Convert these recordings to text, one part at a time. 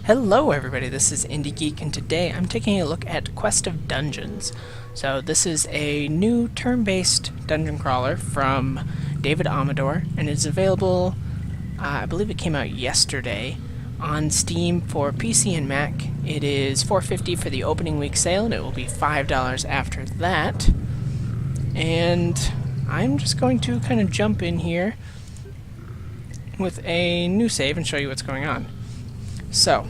Hello everybody, this is IndieGeek, and today I'm taking a look at Quest of Dungeons. So this is a new turn-based dungeon crawler from David Amador, and it's available, I believe it came out yesterday, on Steam for PC and Mac. It is $4.50 for the opening week sale, and it will be $5 after that. And I'm just going to kind of jump in here with a new save and show you what's going on. So,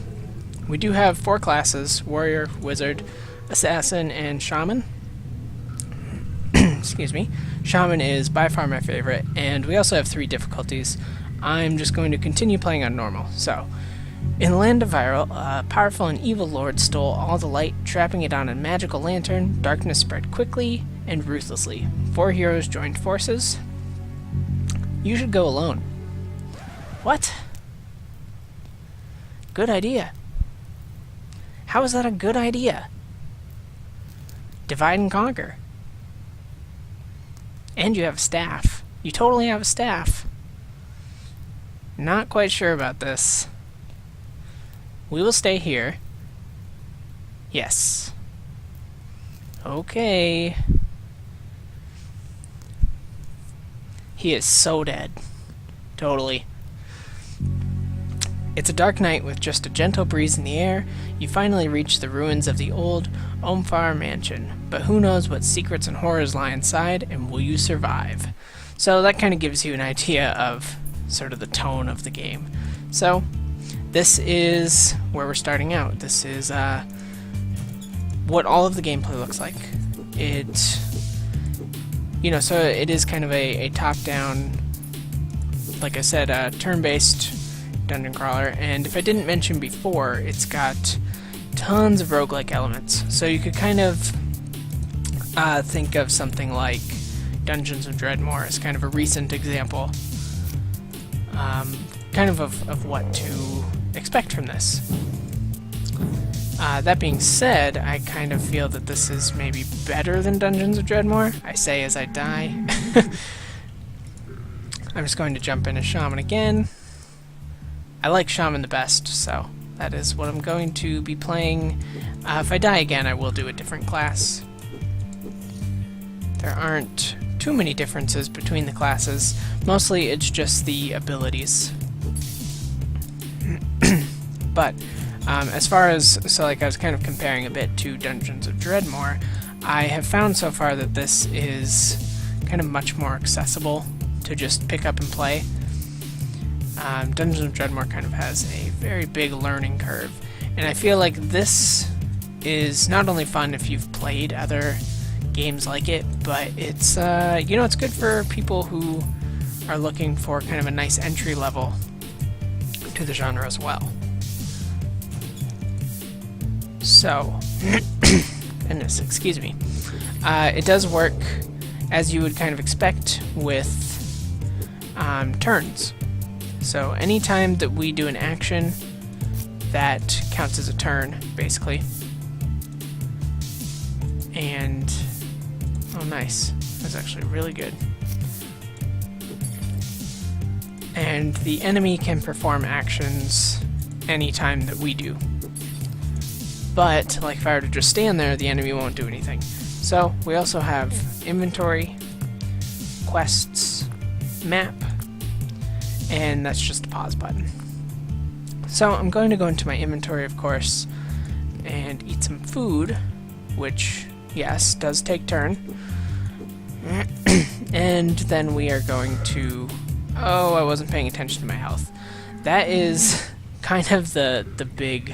we do have 4 classes: Warrior, Wizard, Assassin, and Shaman. Excuse me. Shaman is by far my favorite, and we also have 3 difficulties. I'm just going to continue playing on normal. So, in the land of Viral, a powerful and evil lord stole all the light, trapping it on a magical lantern. Darkness spread quickly and ruthlessly. 4 heroes joined forces. You should go alone. What? Good idea. How is that a good idea? Divide and conquer. And you have a staff. You totally have a staff. Not quite sure about this. We will stay here. Yes. Okay. He is so dead. Totally. It's a dark night with just a gentle breeze in the air. You finally reach the ruins of the old Omphar mansion, but who knows what secrets and horrors lie inside, and will you survive? So that kind of gives you an idea of sort of the tone of the game. So this is where we're starting out. This is what all of the gameplay looks like. So it is kind of a top-down, like I said, turn-based dungeon crawler, and if I didn't mention before, it's got tons of roguelike elements. So you could kind of think of something like Dungeons of Dreadmore as kind of a recent example, kind of what to expect from this. That being said, I kind of feel that this is maybe better than Dungeons of Dreadmore. I say as I die. I'm just going to jump in as Shaman again. I like Shaman the best, so that is what I'm going to be playing. If I die again, I will do a different class. There aren't too many differences between the classes. Mostly it's just the abilities. But as far as, I was kind of comparing a bit to Dungeons of Dreadmore, I have found so far that this is kind of much more accessible to just pick up and play. Dungeons of Dreadmore kind of has a very big learning curve, and I feel like this is not only fun if you've played other games like it, but it's it's good for people who are looking for kind of a nice entry level to the genre as well. So, goodness, excuse me. It does work as you would kind of expect with turns. So anytime that we do an action, that counts as a turn, basically. And, oh nice, that's actually really good. And the enemy can perform actions anytime that we do. But, like if I were to just stand there, the enemy won't do anything. So, we also have inventory, quests, map, and that's just the pause button. So I'm going to go into my inventory, of course, and eat some food, which, yes, does take turn. And then we are going to... Oh, I wasn't paying attention to my health. That is kind of the big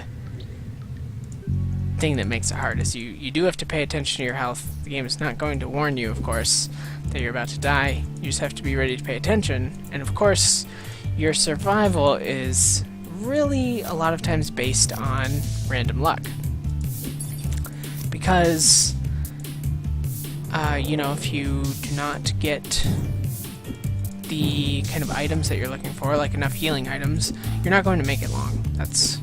thing that makes it hard, is you do have to pay attention to your health. The game is not going to warn you, of course, that you're about to die. You just have to be ready to pay attention. And of course, your survival is really a lot of times based on random luck. Because, if you do not get the kind of items that you're looking for, like enough healing items, you're not going to make it long. That's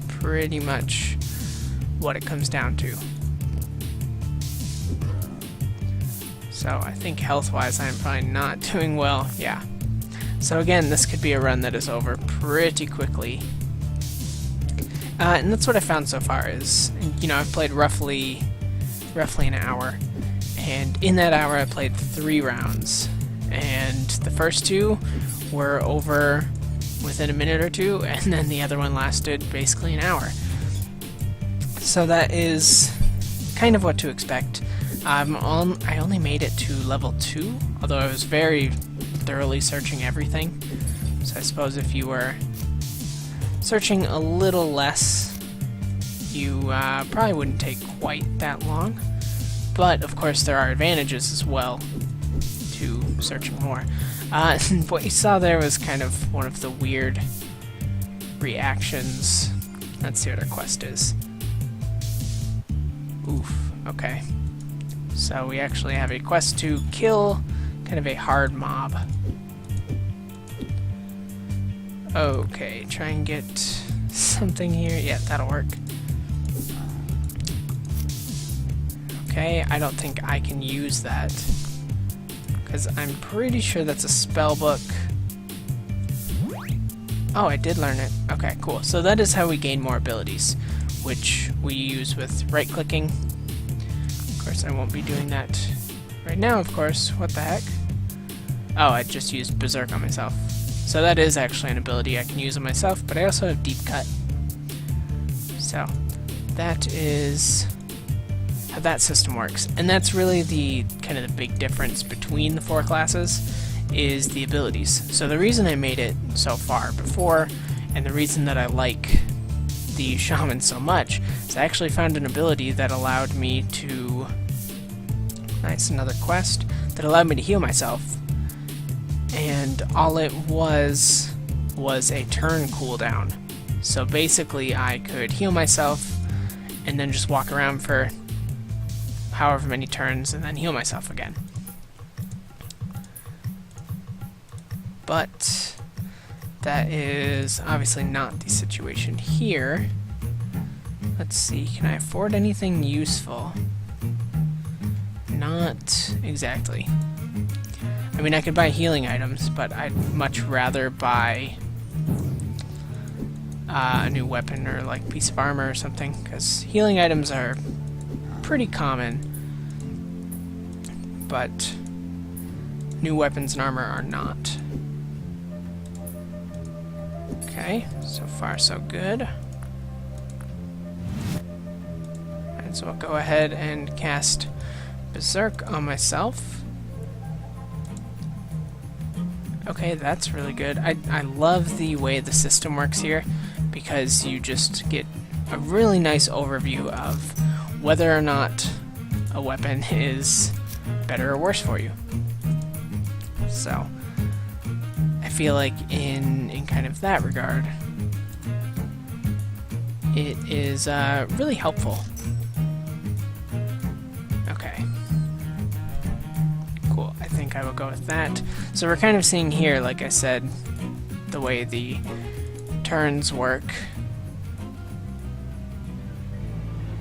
pretty much what it comes down to. So I think health-wise I'm probably not doing well. Yeah. So again, this could be a run that is over pretty quickly. And that's what I found so far is, you know, I've played roughly an hour, and in that hour I played 3 rounds, and the first 2 were over within a minute or 2, and then the other one lasted basically an hour. So that is kind of what to expect. I only made it to level 2, although I was very thoroughly searching everything. So I suppose if you were searching a little less, you probably wouldn't take quite that long. But of course there are advantages as well to searching more. What you saw there was kind of one of the weird reactions. Let's see what our quest is. Oof, okay. So we actually have a quest to kill kind of a hard mob. Okay, try and get something here. Yeah, that'll work. Okay, I don't think I can use that, because I'm pretty sure that's a spell book. Oh, I did learn it. Okay, cool. So that is how we gain more abilities, which we use with right-clicking. Of course, I won't be doing that right now, of course. What the heck? Oh, I just used Berserk on myself. So that is actually an ability I can use on myself, but I also have Deep Cut. So that is how that system works. And that's really the kind of the big difference between the 4 classes, is the abilities. So the reason I made it so far before, and the reason that I like the Shaman so much, is I actually found an ability that allowed me to... Nice, another quest. That allowed me to heal myself. And all it was a turn cooldown. So basically I could heal myself and then just walk around for however many turns and then heal myself again. But that is obviously not the situation here. Let's see, can I afford anything useful? Not exactly. I mean, I could buy healing items, but I'd much rather buy a new weapon or like piece of armor or something, because healing items are pretty common, but new weapons and armor are not. Okay, so far so good. And so I'll go ahead and cast Berserk on myself. Okay, that's really good. I love the way the system works here, because you just get a really nice overview of whether or not a weapon is better or worse for you. So I feel like in kind of that regard, it is really helpful. Okay. Cool, I think I will go with that. So we're kind of seeing here, like I said, the way the turns work.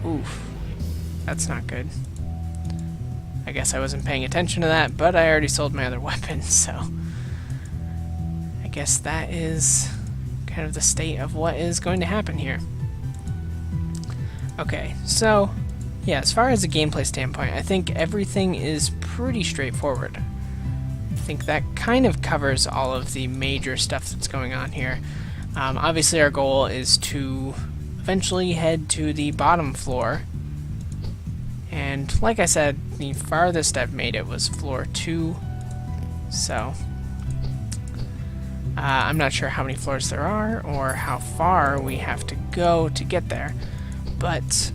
Oof, that's not good. I guess I wasn't paying attention to that, but I already sold my other weapon, so I guess that is kind of the state of what is going to happen here. Okay, so yeah, as far as a gameplay standpoint, I think everything is pretty straightforward. I think that kind of covers all of the major stuff that's going on here. Obviously our goal is to eventually head to the bottom floor, and like I said, the farthest I've made it was floor 2, so I'm not sure how many floors there are or how far we have to go to get there, but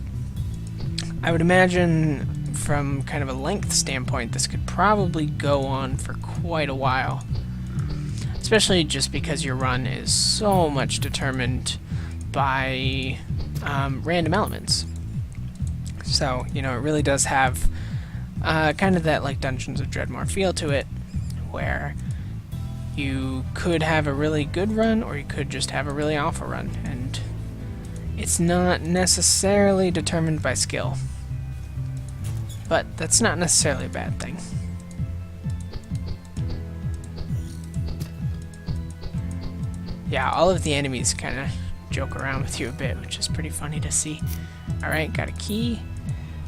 I would imagine from kind of a length standpoint this could probably go on for quite a while, especially just because your run is so much determined by random elements. So, you know, it really does have kind of that like Dungeons of Dreadmore feel to it, where you could have a really good run or you could just have a really awful run, and it's not necessarily determined by skill. But that's not necessarily a bad thing. Yeah, all of the enemies kind of joke around with you a bit, which is pretty funny to see. Alright, got a key.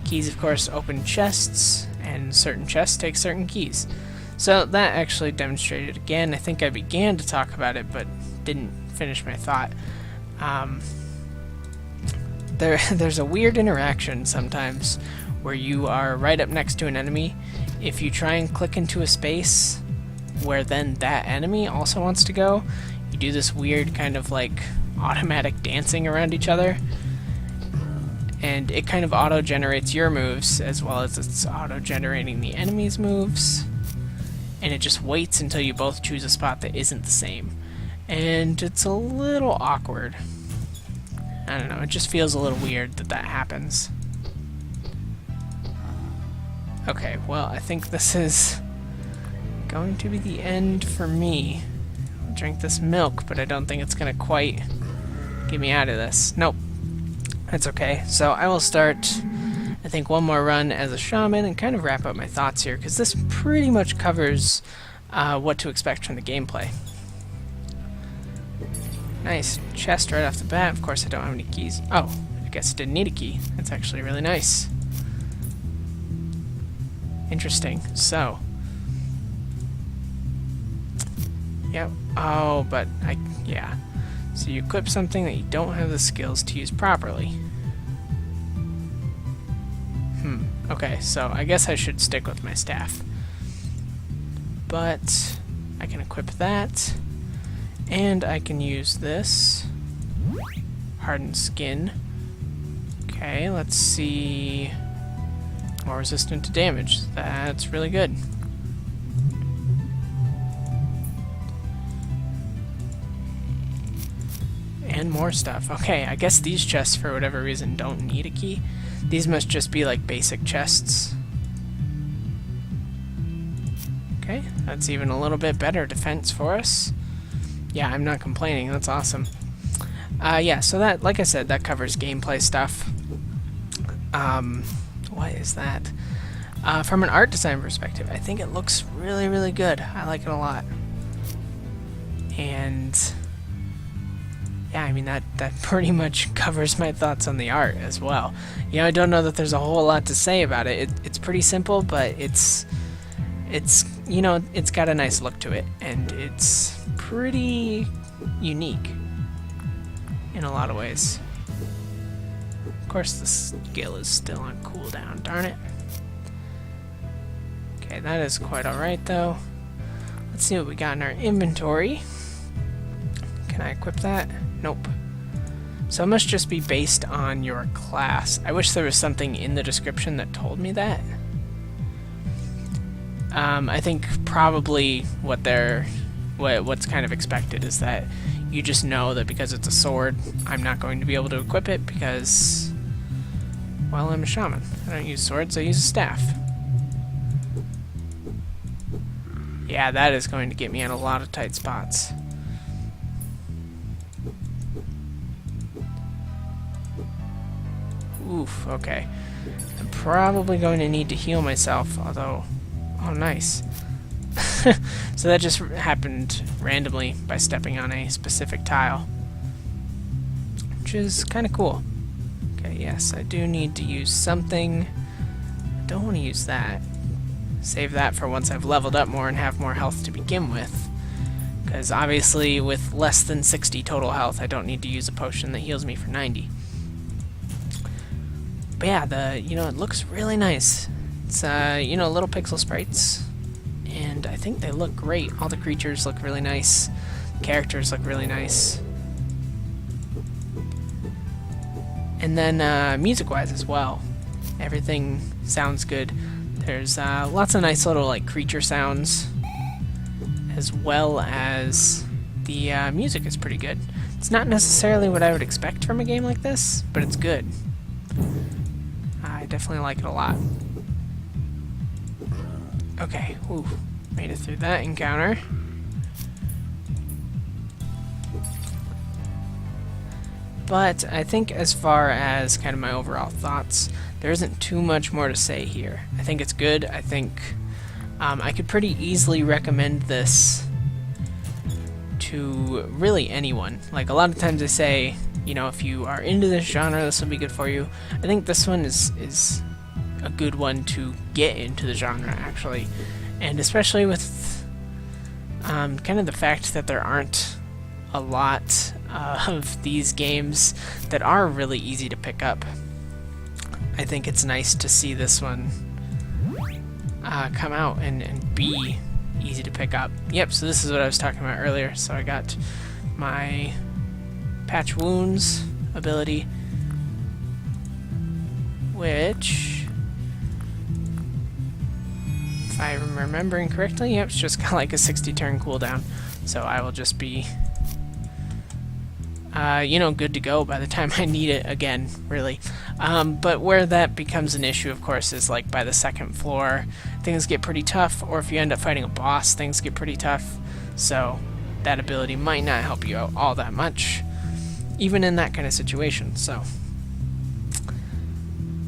Keys, of course, open chests, and certain chests take certain keys. So that actually demonstrated again. I think I began to talk about it, but didn't finish my thought. There's a weird interaction sometimes where you are right up next to an enemy. If you try and click into a space where then that enemy also wants to go, you do this weird kind of like automatic dancing around each other, and it kind of auto-generates your moves as well as it's auto-generating the enemy's moves, and it just waits until you both choose a spot that isn't the same, and it's a little awkward. I don't know, it just feels a little weird that that happens. Okay, well, I think this is going to be the end for me. I'll drink this milk, but I don't think it's going to quite get me out of this. Nope. That's okay. So I will start, I think, one more run as a shaman and kind of wrap up my thoughts here, because this pretty much covers what to expect from the gameplay. Nice chest right off the bat. Of course, I don't have any keys. Oh, I guess I didn't need a key. That's actually really nice. Interesting. So, yep. Oh, but yeah. So you equip something that you don't have the skills to use properly. Okay, so I guess I should stick with my staff. But I can equip that. And I can use this. Hardened skin. Okay, let's see. More resistant to damage. That's really good. And more stuff. Okay, I guess these chests, for whatever reason, don't need a key. These must just be like basic chests. Okay, that's even a little bit better defense for us. Yeah, I'm not complaining. That's awesome. Yeah, so that, like I said, that covers gameplay stuff. What is that? From an art design perspective, I think it looks really, really good. I like it a lot. And yeah, I mean, that pretty much covers my thoughts on the art as well. You know, I don't know that there's a whole lot to say about it. It's pretty simple, but it's you know, it's got a nice look to it, and it's pretty unique in a lot of ways. Of course, the skill is still on cooldown, darn it. Okay, that is quite alright, though. Let's see what we got in our inventory. Can I equip that? Nope. So it must just be based on your class. I wish there was something in the description that told me that. I think probably what's kind of expected is that you just know that because it's a sword, I'm not going to be able to equip it because, well, I'm a shaman. I don't use swords, I use a staff. Yeah, that is going to get me in a lot of tight spots. Oof, okay. I'm probably going to need to heal myself, although... Oh, nice. So that just happened randomly by stepping on a specific tile, which is kind of cool. Okay, yes, I do need to use something. I don't want to use that. Save that for once I've leveled up more and have more health to begin with. Because obviously with less than 60 total health, I don't need to use a potion that heals me for 90. But yeah, it looks really nice. It's, little pixel sprites, and I think they look great. All the creatures look really nice. The characters look really nice. And then, music-wise as well, everything sounds good. There's, lots of nice little, like, creature sounds, as well as the, music is pretty good. It's not necessarily what I would expect from a game like this, but it's good. I definitely like it a lot. Okay, whew, made it through that encounter. But I think as far as kind of my overall thoughts, there isn't too much more to say here. I think it's good. I think I could pretty easily recommend this to really anyone. Like, a lot of times I say, you know, if you are into this genre, this will be good for you. I think this one is a good one to get into the genre, actually, and especially with kind of the fact that there aren't a lot of these games that are really easy to pick up. I think it's nice to see this one come out and be easy to pick up. Yep, so this is what I was talking about earlier. So I got my patch wounds ability, which, if I'm remembering correctly, yep, it's just got like a 60 turn cooldown. So I will just be you know, good to go by the time I need it again, really. But where that becomes an issue, of course, is like by the second floor, things get pretty tough, or if you end up fighting a boss, things get pretty tough. So that ability might not help you out all that much, even in that kind of situation. So,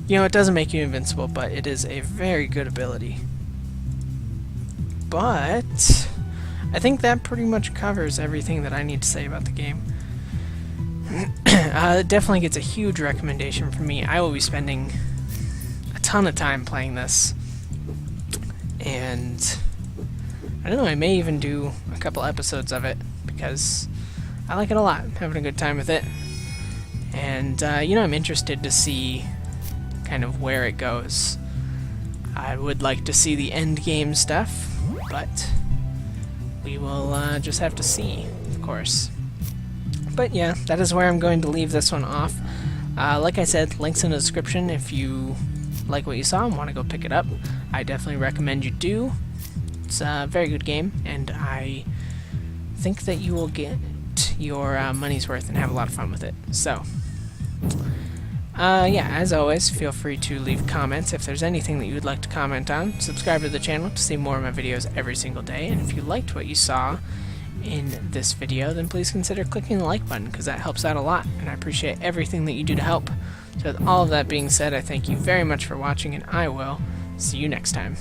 you know, it doesn't make you invincible, but it is a very good ability. But I think that pretty much covers everything that I need to say about the game. It definitely gets a huge recommendation from me. I will be spending a ton of time playing this, and I don't know, I may even do a couple episodes of it because I like it a lot. I'm having a good time with it, and you know, I'm interested to see kind of where it goes. I would like to see the end game stuff, but we will just have to see, of course. But yeah, that is where I'm going to leave this one off. Like I said, links in the description if you like what you saw and want to go pick it up. I definitely recommend you do. It's a very good game, and I think that you will get your money's worth and have a lot of fun with it. So, yeah, as always, feel free to leave comments if there's anything that you would like to comment on. Subscribe to the channel to see more of my videos every single day, and if you liked what you saw in this video, then please consider clicking the like button, because that helps out a lot, and I appreciate everything that you do to help. So with all of that being said, I thank you very much for watching, and I will see you next time.